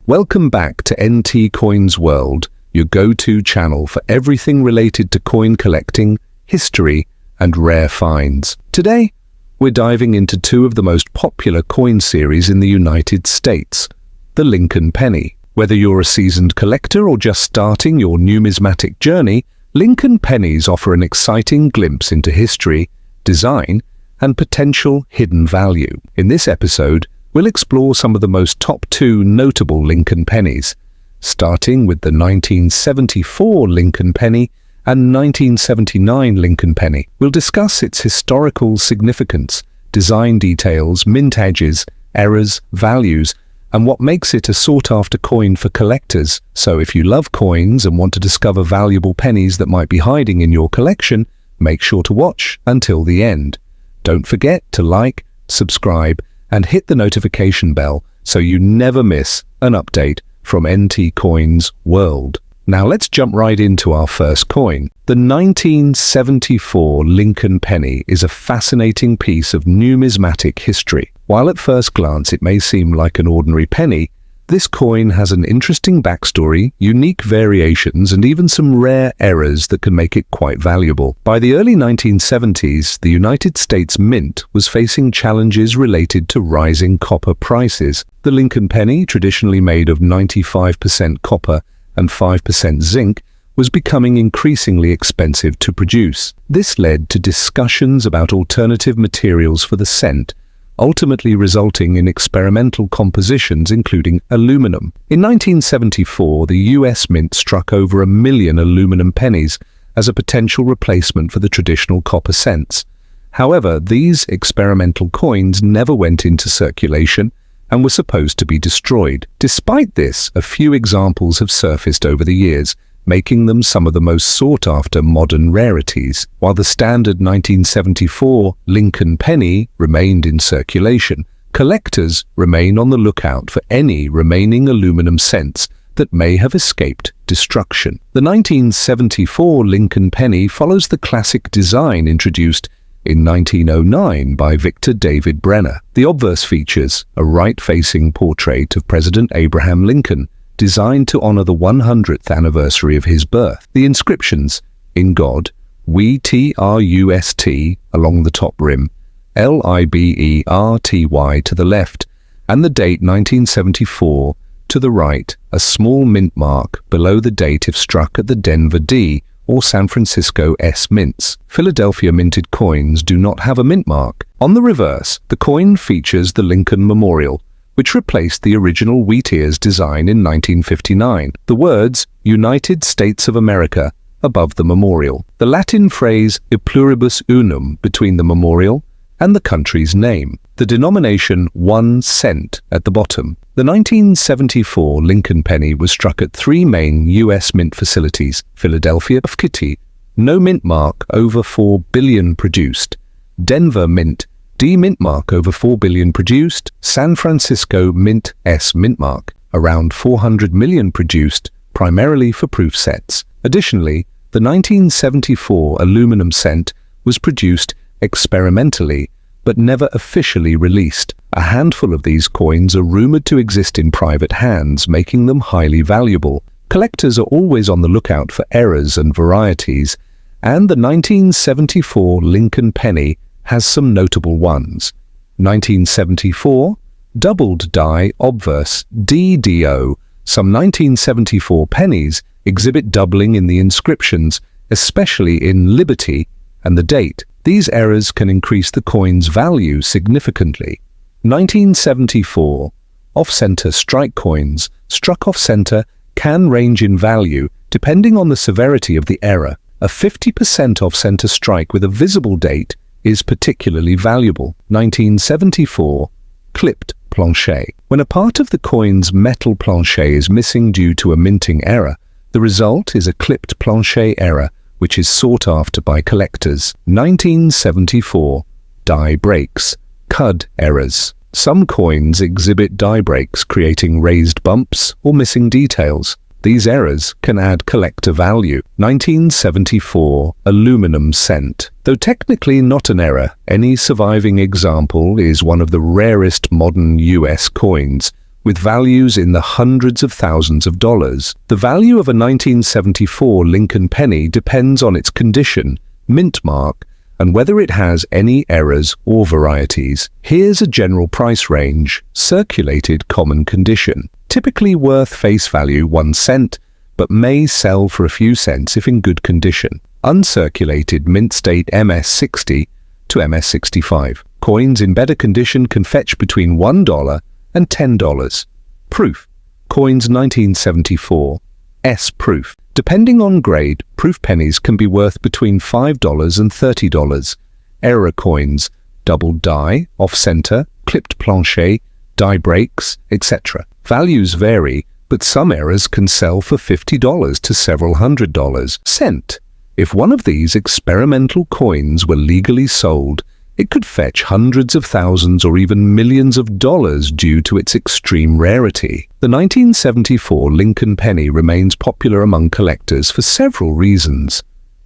Welcome back to NT Coins World, your go-to channel for everything related to coin collecting, history, and rare finds. Today, we're diving into two of the most popular coin series in the United States, the Lincoln Penny. Whether you're a seasoned collector or just starting your numismatic journey, Lincoln Pennies offer an exciting glimpse into history, design, and potential hidden value. In this episode, we'll explore some of the most top two notable Lincoln pennies, starting with the 1974 Lincoln Penny and 1979 Lincoln Penny. We'll discuss its historical significance, design details, mint edges, errors, values, and what makes it a sought-after coin for collectors. So if you love coins and want to discover valuable pennies that might be hiding in your collection, make sure to watch until the end. Don't forget to like, subscribe, and hit the notification bell so you never miss an update from NT Coins World. Now let's jump right into our first coin. The 1974 Lincoln Penny is a fascinating piece of numismatic history. While at first glance it may seem like an ordinary penny, this coin has an interesting backstory, unique variations, and even some rare errors that can make it quite valuable. By the early 1970s, the United States Mint was facing challenges related to rising copper prices. The Lincoln Penny, traditionally made of 95% copper and 5% zinc, was becoming increasingly expensive to produce. This led to discussions about alternative materials for the cent, ultimately resulting in experimental compositions including aluminum. In 1974, the US Mint struck over 1 million aluminum pennies as a potential replacement for the traditional copper cents. However, these experimental coins never went into circulation and were supposed to be destroyed. Despite this, a few examples have surfaced over the years, making them some of the most sought-after modern rarities. While the standard 1974 Lincoln Penny remained in circulation, collectors remain on the lookout for any remaining aluminum cents that may have escaped destruction. The 1974 Lincoln Penny follows the classic design introduced in 1909 by Victor David Brenner. The obverse features a right-facing portrait of President Abraham Lincoln, designed to honor the 100th anniversary of his birth. The inscriptions, "In God, We Trust," along the top rim, "Liberty" to the left, and the date 1974 to the right, a small mint mark below the date if struck at the Denver D or San Francisco S mints. Philadelphia minted coins do not have a mint mark. On the reverse, the coin features the Lincoln Memorial, which replaced the original wheat ears design in 1959. The words United States of America above the memorial. The Latin phrase E pluribus unum between the memorial and the country's name. The denomination 1 cent at the bottom. The 1974 Lincoln Penny was struck at 3 main U.S. mint facilities: Philadelphia Kitty, no mint mark, over 4 billion produced; Denver Mint, D mint mark, over 4 billion produced; San Francisco Mint, S mint mark, around 400 million produced, primarily for proof sets. Additionally, the 1974 aluminum cent was produced experimentally, but never officially released. A handful of these coins are rumored to exist in private hands, making them highly valuable. Collectors are always on the lookout for errors and varieties, and the 1974 Lincoln Penny has some notable ones. 1974, doubled die obverse, DDO. Some 1974 pennies exhibit doubling in the inscriptions, especially in Liberty and the date. These errors can increase the coin's value significantly. 1974, off-center strike coins, struck off-center, can range in value depending on the severity of the error. A 50% off-center strike with a visible date is particularly valuable. 1974, clipped planchet. When a part of the coin's metal planchet is missing due to a minting error, the result is a clipped planchet error, which is sought after by collectors. 1974, die breaks, cud errors. Some coins exhibit die breaks, creating raised bumps or missing details. These errors can add collector value. 1974 aluminum cent. Though technically not an error, any surviving example is one of the rarest modern US coins, with values in the hundreds of thousands of dollars. The value of a 1974 Lincoln penny depends on its condition, mint mark, and whether it has any errors or varieties. Here's a general price range: circulated common condition, typically worth face value 1 cent, but may sell for a few cents if in good condition. Uncirculated mint state MS-60 to MS-65. Coins in better condition can fetch between $1 and $10. Proof. Coins 1974. S proof. Depending on grade, proof pennies can be worth between $5 and $30. Error coins, double die, off-center, clipped plancher, die breaks, etc. Values vary, but some errors can sell for $50 to several $100s. Cent. If one of these experimental coins were legally sold, it could fetch hundreds of thousands or even millions of dollars due to its extreme rarity. The 1974 Lincoln penny remains popular among collectors for several reasons.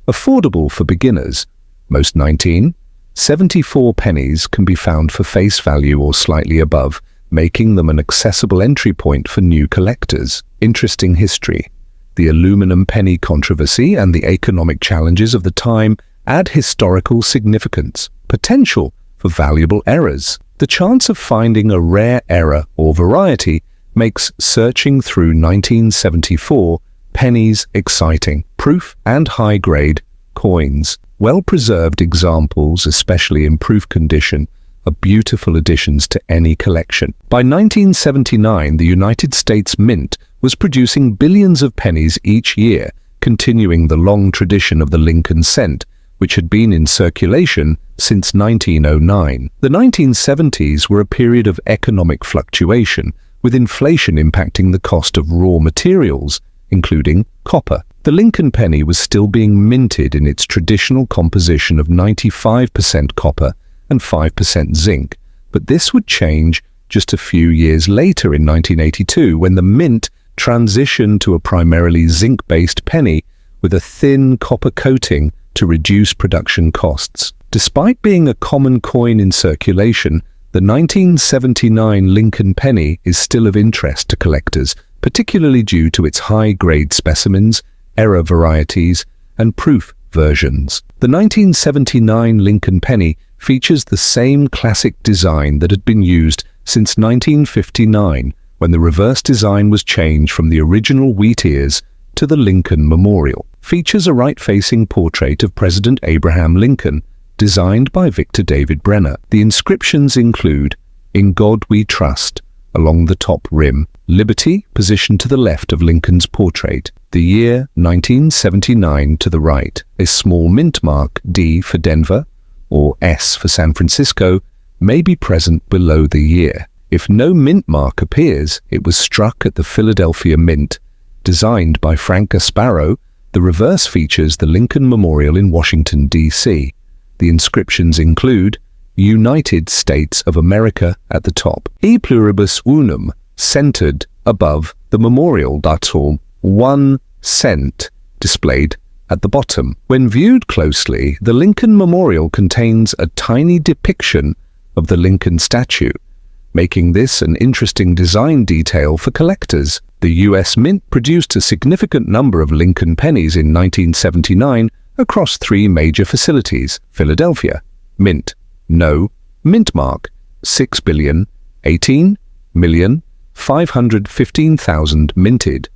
Affordable for beginners. Most 1974 pennies can be found for face value or slightly above, making them an accessible entry point for new collectors. Interesting history. The aluminum penny controversy and the economic challenges of the time add historical significance. Potential for valuable errors. The chance of finding a rare error or variety makes searching through 1974 pennies exciting. Proof and high-grade coins. Well-preserved examples, especially in proof condition, are beautiful additions to any collection. By 1979, the United States Mint was producing billions of pennies each year, continuing the long tradition of the Lincoln cent, which had been in circulation since 1909. The 1970s were a period of economic fluctuation, with inflation impacting the cost of raw materials, including copper. The Lincoln penny was still being minted in its traditional composition of 95% copper and 5% zinc, but this would change just a few years later in 1982 when the mint transitioned to a primarily zinc-based penny with a thin copper coating to reduce production costs. Despite being a common coin in circulation, the 1979 Lincoln penny is still of interest to collectors, particularly due to its high-grade specimens, error varieties, and proof versions. The 1979 Lincoln penny features the same classic design that had been used since 1959, when the reverse design was changed from the original wheat ears to the Lincoln Memorial. Features a right-facing portrait of President Abraham Lincoln, designed by Victor David Brenner. The inscriptions include, "In God We Trust," along the top rim, "Liberty," positioned to the left of Lincoln's portrait, the year 1979 to the right, a small mint mark, D for Denver, or S for San Francisco, may be present below the year. If no mint mark appears, it was struck at the Philadelphia Mint. Designed by Frank Gasparo, the reverse features the Lincoln Memorial in Washington, D.C. The inscriptions include United States of America at the top, E pluribus unum, centered above the memorial, datum 1 cent, displayed at the bottom. When viewed closely, the Lincoln Memorial contains a tiny depiction of the Lincoln statue, making this an interesting design detail for collectors. The U.S. Mint produced a significant number of Lincoln pennies in 1979 across 3 major facilities. Philadelphia, Mint, no, mint mark, 6 billion, 18 million, 515,000 minted.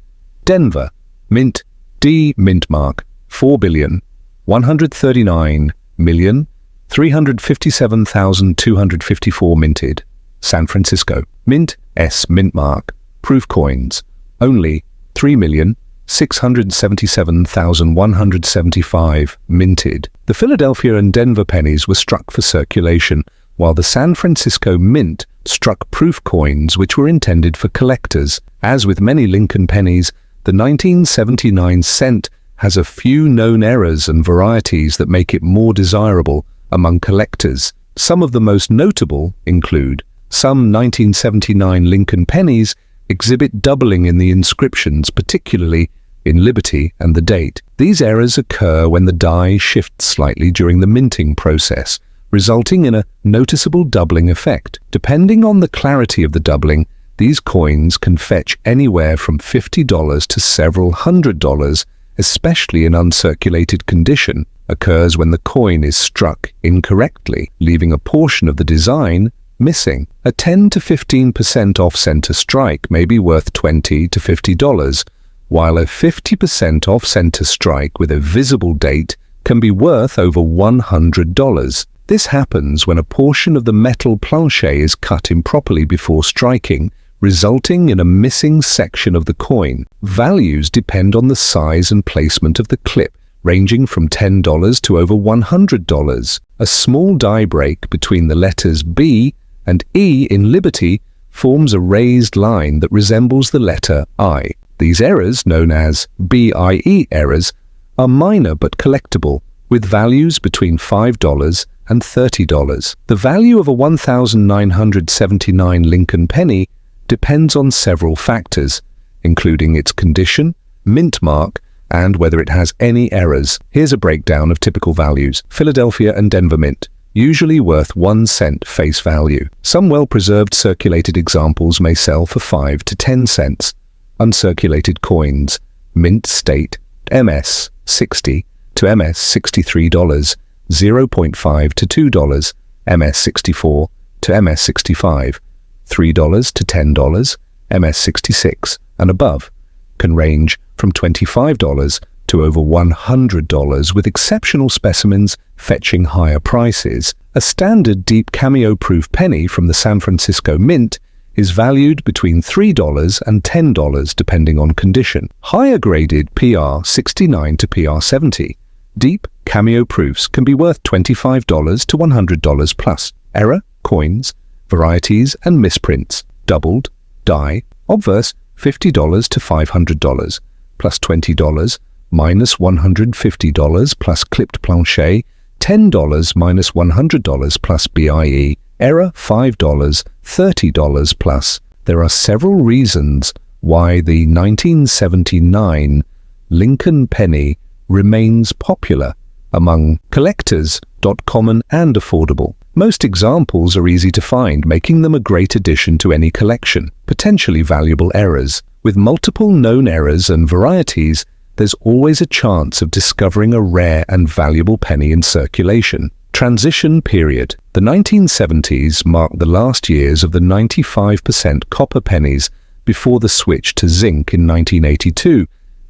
Denver, Mint, D mint mark, 4 billion, 139 million, 357,254 minted. San Francisco, Mint, S mint mark, proof coins, only 3,677,175 minted. The Philadelphia and Denver pennies were struck for circulation, while the San Francisco Mint struck proof coins which were intended for collectors. As with many Lincoln pennies, the 1979 cent has a few known errors and varieties that make it more desirable among collectors. Some of the most notable include some 1979 Lincoln pennies exhibit doubling in the inscriptions, particularly in Liberty and the date. These errors occur when the die shifts slightly during the minting process, resulting in a noticeable doubling effect. Depending on the clarity of the doubling, These coins can fetch anywhere from $50 to several $100s, especially in uncirculated condition. Occurs when the coin is struck incorrectly, leaving a portion of the design missing. A 10 to 15% off-center strike may be worth $20 to $50, while a 50% off-center strike with a visible date can be worth over $100. This happens when a portion of the metal plancher is cut improperly before striking, resulting in a missing section of the coin. Values depend on the size and placement of the clip, ranging from $10 to over $100. A small die break between the letters B and E in Liberty forms a raised line that resembles the letter I. These errors, known as BIE errors, are minor but collectible, with values between $5 and $30. The value of a 1979 Lincoln penny depends on several factors, including its condition, mint mark, and whether it has any errors. Here's a breakdown of typical values. Philadelphia and Denver Mint, usually worth 1 cent face value. Some well-preserved circulated examples may sell for 5 to 10 cents. Uncirculated coins, mint state, MS 60 to MS $63, $0.5 to $2, MS 64 to MS 65, $3 to $10, MS 66 and above, can range from $25 to over $100, with exceptional specimens fetching higher prices. A standard deep cameo-proof penny from the San Francisco Mint is valued between $3 and $10 depending on condition. Higher graded PR 69 to PR 70 deep cameo proofs can be worth $25 to $100 plus. Error, coins, varieties and misprints, doubled, die, obverse, $50 to $500, plus $20, minus $150 plus clipped plancher, $10 minus $100 plus BIE, error $5, $30 plus. There are several reasons why the 1979 Lincoln penny remains popular among collectors. Common and affordable. Most examples are easy to find, making them a great addition to any collection. Potentially valuable errors. With multiple known errors and varieties, there's always a chance of discovering a rare and valuable penny in circulation. Transition period. The 1970s marked the last years of the 95% copper pennies before the switch to zinc in 1982,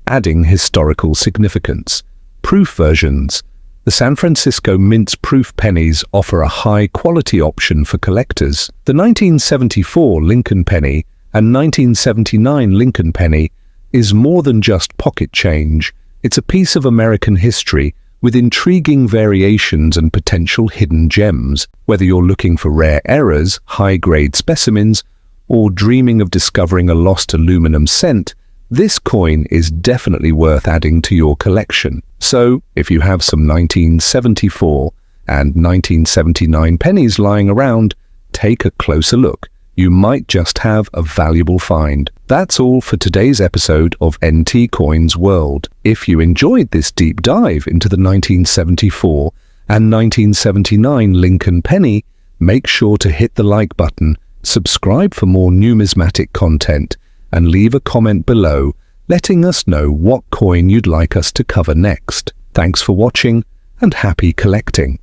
adding historical significance. Proof versions. The San Francisco Mint's proof pennies offer a high-quality option for collectors. The 1974 Lincoln penny and 1979 Lincoln penny is more than just pocket change. It's a piece of American history with intriguing variations and potential hidden gems. Whether you're looking for rare errors, high-grade specimens, or dreaming of discovering a lost aluminum cent, this coin is definitely worth adding to your collection. So, if you have some 1974 and 1979 pennies lying around, take a closer look. You might just have a valuable find. That's all for today's episode of NT Coins World. If you enjoyed this deep dive into the 1974 and 1979 Lincoln penny, make sure to hit the like button, subscribe for more numismatic content, and leave a comment below letting us know what coin you'd like us to cover next. Thanks for watching and happy collecting.